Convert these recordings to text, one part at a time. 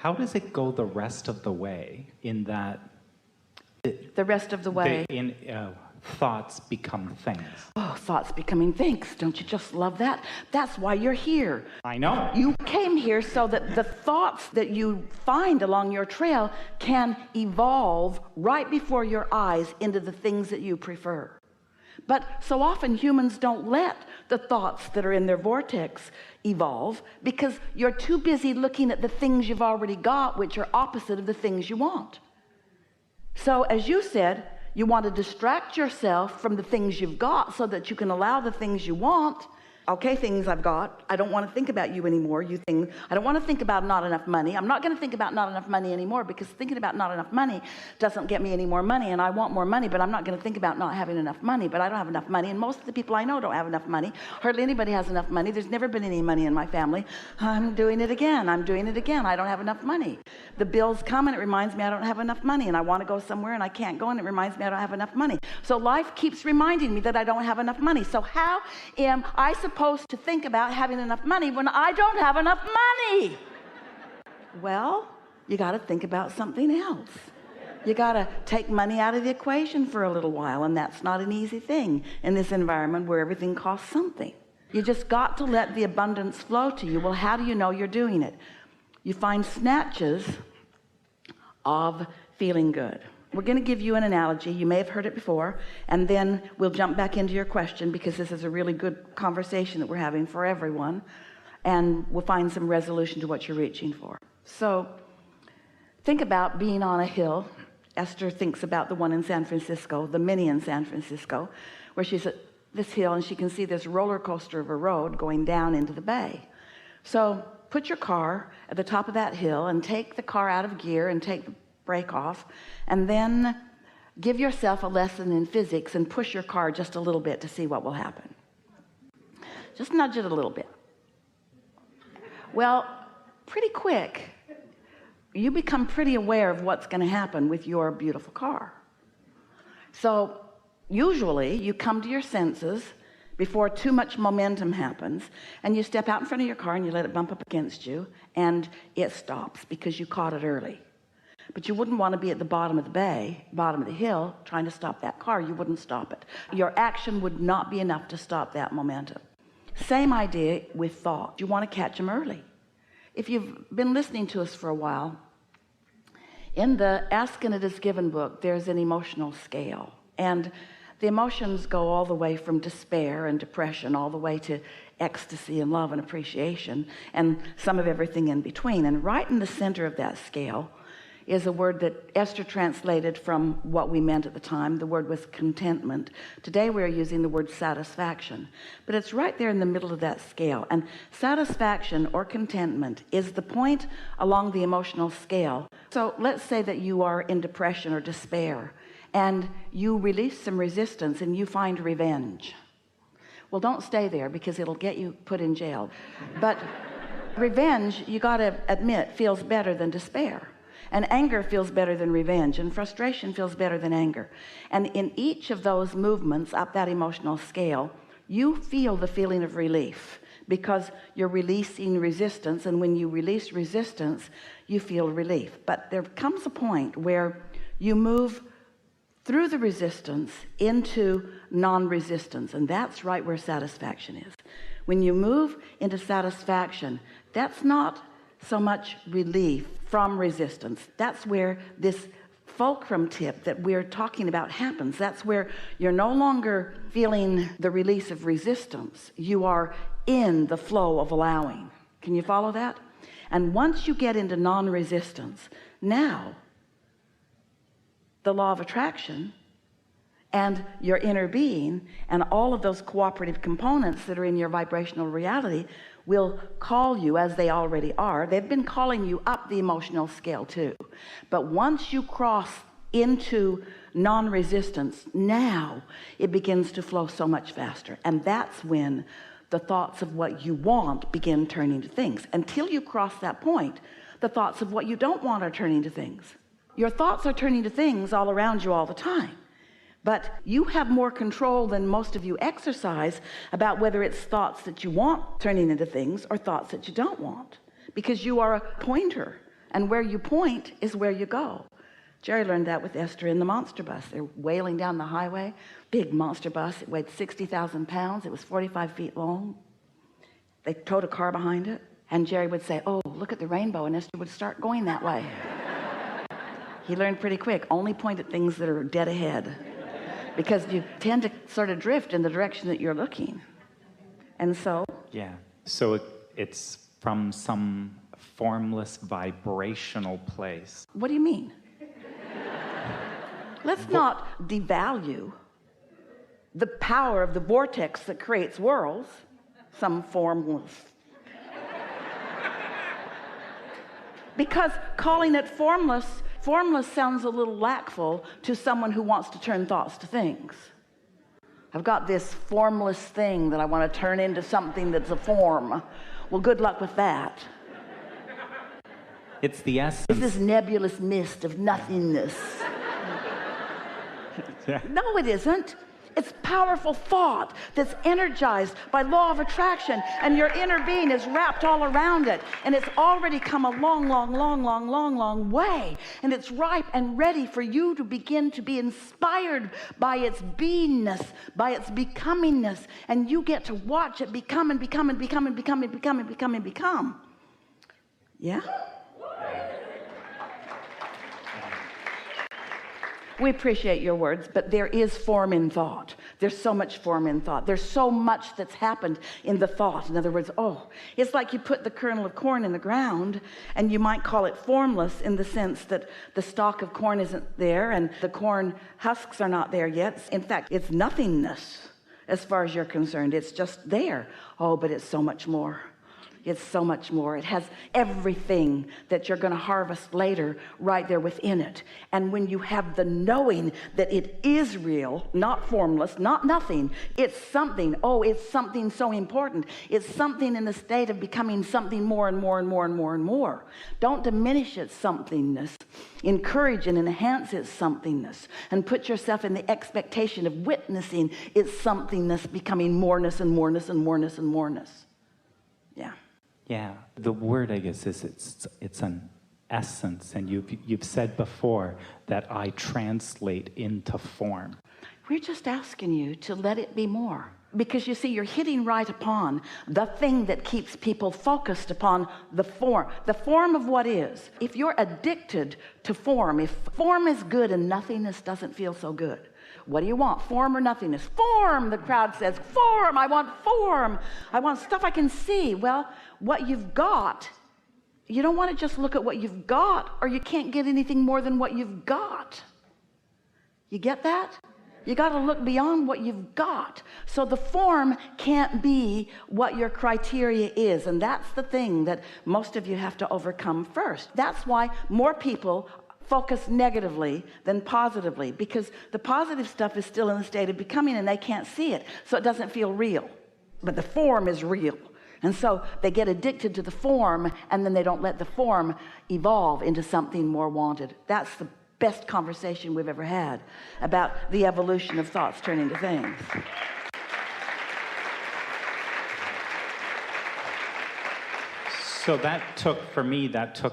How does it go the rest of the way in that The rest of the way. Thoughts become things? Oh, thoughts becoming things. Don't you just love that? That's why you're here. I know. You came here so that the thoughts that you find along your trail can evolve right before your eyes into the things that you prefer. But so often humans don't let the thoughts that are in their vortex evolve because you're too busy looking at the things you've already got, which are opposite of the things you want. So as you said, you want to distract yourself from the things you've got so that you can allow the things you want. Okay, things I've got. I don't want to think about you anymore. You think, I don't want to think about not enough money. I'm not going to think about not enough money anymore because thinking about not enough money doesn't get me any more money, and I want more money, but I'm not going to think about not having enough money. But I don't have enough money, and most of the people I know don't have enough money. Hardly anybody has enough money. There's never been any money in my family. I'm doing it again. I don't have enough money. The bills come and it reminds me I don't have enough money, and I want to go somewhere and I can't go, and it reminds me I don't have enough money. So life keeps reminding me that I don't have enough money. So how am I supposed to think about having enough money when I don't have enough money? Well, you got to think about something else. You got to take money out of the equation for a little while, and that's not an easy thing in this environment where everything costs something. You just got to let the abundance flow to you. Well, how do you know you're doing it? You find snatches of feeling good. We're going to give you an analogy. You may have heard it before, and then we'll jump back into your question because this is a really good conversation that we're having for everyone, and we'll find some resolution to what you're reaching for. So think about being on a hill. Esther thinks about the one in San Francisco, the mini in San Francisco, where she's at this hill and she can see this roller coaster of a road going down into the bay. So put your car at the top of that hill and take the car out of gear and take the brake off, and then give yourself a lesson in physics and push your car just a little bit to see what will happen. Just nudge it a little bit. Well, pretty quick, you become pretty aware of what's going to happen with your beautiful car. So usually you come to your senses before too much momentum happens, and you step out in front of your car and you let it bump up against you, and it stops because you caught it early. But you wouldn't want to be at the bottom of the bay, bottom of the hill, trying to stop that car. You wouldn't stop it. Your action would not be enough to stop that momentum. Same idea with thought. You want to catch them early. If you've been listening to us for a while, in the Ask and It Is Given book, there's an emotional scale. And the emotions go all the way from despair and depression all the way to ecstasy and love and appreciation and some of everything in between. And right in the center of that scale is a word that Esther translated from what we meant at the time. The word was contentment. Today we're using the word satisfaction, but it's right there in the middle of that scale. And satisfaction or contentment is the point along the emotional scale. So let's say that you are in depression or despair and you release some resistance and you find revenge. Well, don't stay there because it'll get you put in jail. But revenge, you got to admit, feels better than despair. And anger feels better than revenge, and frustration feels better than anger. And in each of those movements up that emotional scale, you feel the feeling of relief because you're releasing resistance, and when you release resistance, you feel relief. But there comes a point where you move through the resistance into non-resistance, and that's right where satisfaction is. When you move into satisfaction, that's not so much relief from resistance. That's where this fulcrum tip that we're talking about happens. That's where you're no longer feeling the release of resistance. You are in the flow of allowing. Can you follow that? And once you get into non-resistance, now the law of attraction and your inner being and all of those cooperative components that are in your vibrational reality will call you, as they already are. They've been calling you up the emotional scale too. But once you cross into non-resistance, now it begins to flow so much faster. And that's when the thoughts of what you want begin turning to things. Until you cross that point, the thoughts of what you don't want are turning to things. Your thoughts are turning to things all around you all the time. But you have more control than most of you exercise about whether it's thoughts that you want turning into things or thoughts that you don't want, because you are a pointer, And where you point is where you go. Jerry learned that with Esther in the monster bus. They're wailing down the highway, big monster bus. It weighed 60,000 pounds. It was 45 feet long. They towed a car behind it. And Jerry would say, oh, look at the rainbow. And Esther would start going that way. He learned pretty quick, only point at things that are dead ahead. Because you tend to sort of drift in the direction that you're looking. And so... Yeah. So it's from some formless vibrational place. What do you mean? Let's not devalue the power of the vortex that creates worlds. Some formless. Because calling it formless sounds a little lackful to someone who wants to turn thoughts to things. I've got this formless thing that I want to turn into something that's a form. Well, good luck with that. It's the essence. It's this nebulous mist of nothingness. Yeah. No, it isn't. It's powerful thought that's energized by law of attraction, and your inner being is wrapped all around it, and it's already come a long way, and it's ripe and ready for you to begin to be inspired by its beingness, by its becomingness, and you get to watch it become and become and become and become and become and become and become. Yeah? We appreciate your words, but there is form in thought. There's so much form in thought. There's so much that's happened in the thought. In other words, it's like you put the kernel of corn in the ground, and you might call it formless in the sense that the stalk of corn isn't there and the corn husks are not there yet. In fact, it's nothingness as far as you're concerned. It's just there. But it's so much more. It's so much more. It has everything that you're going to harvest later right there within it. And when you have the knowing that it is real, not formless, not nothing, it's something. It's something so important. It's something in the state of becoming something more and more and more and more and more. Don't diminish its somethingness. Encourage and enhance its somethingness, and put yourself in the expectation of witnessing its somethingness becoming moreness and moreness and moreness and moreness. Yeah. Yeah, the word, I guess, is it's an essence, and you've said before that I translate into form. We're just asking you to let it be more, because you see, you're hitting right upon the thing that keeps people focused upon the form of what is. If you're addicted to form, if form is good and nothingness doesn't feel so good, what do you want? Form or nothingness? Form, the crowd says. Form, I want form. I want stuff I can see. Well, what you've got, you don't want to just look at what you've got, or you can't get anything more than what you've got. You get that? You got to look beyond what you've got. So the form can't be what your criteria is, and that's the thing that most of you have to overcome first. That's why more people focus negatively than positively, because the positive stuff is still in the state of becoming and they can't see it, so it doesn't feel real. But the form is real, and so they get addicted to the form, and then they don't let the form evolve into something more wanted. That's the best conversation we've ever had about the evolution of thoughts turning to things. So that took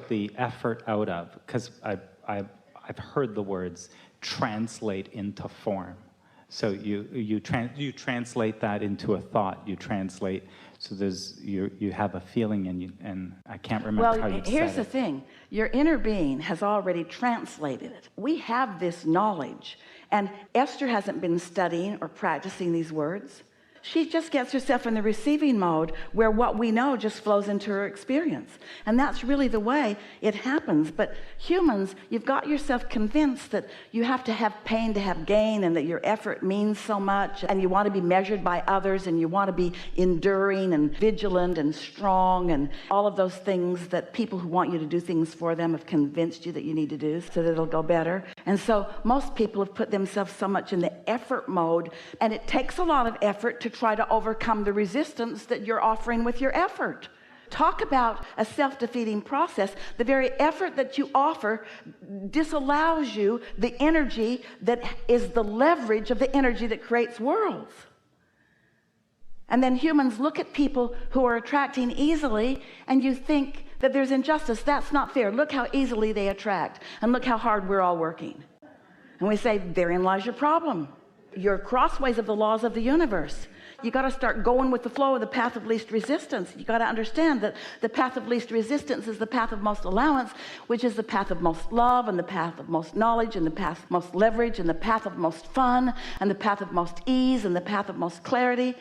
the effort out of, because I've heard the words translate into form. So you translate that into a thought. You translate. So you have a feeling, and I can't remember how you said it. Well, here's the thing. Your inner being has already translated it. We have this knowledge, and Esther hasn't been studying or practicing these words. She just gets herself in the receiving mode where what we know just flows into her experience. And that's really the way it happens. But humans, you've got yourself convinced that you have to have pain to have gain, and that your effort means so much, and you want to be measured by others, and you want to be enduring and vigilant and strong, and all of those things that people who want you to do things for them have convinced you that you need to do so that it'll go better. And so most people have put themselves so much in the effort mode, and it takes a lot of effort to try to overcome the resistance that you're offering with your effort. Talk about a self-defeating process. The very effort that you offer disallows you the energy that is the leverage of the energy that creates worlds. And then humans look at people who are attracting easily, and you think that there's injustice. That's not fair. Look how easily they attract, and look how hard we're all working. And we say, therein lies your problem. You're crossways of the laws of the universe. You got to start going with the flow of the path of least resistance. You got to understand that the path of least resistance is the path of most allowance, which is the path of most love, and the path of most knowledge, and the path of most leverage, and the path of most fun, and the path of most ease, and the path of most clarity.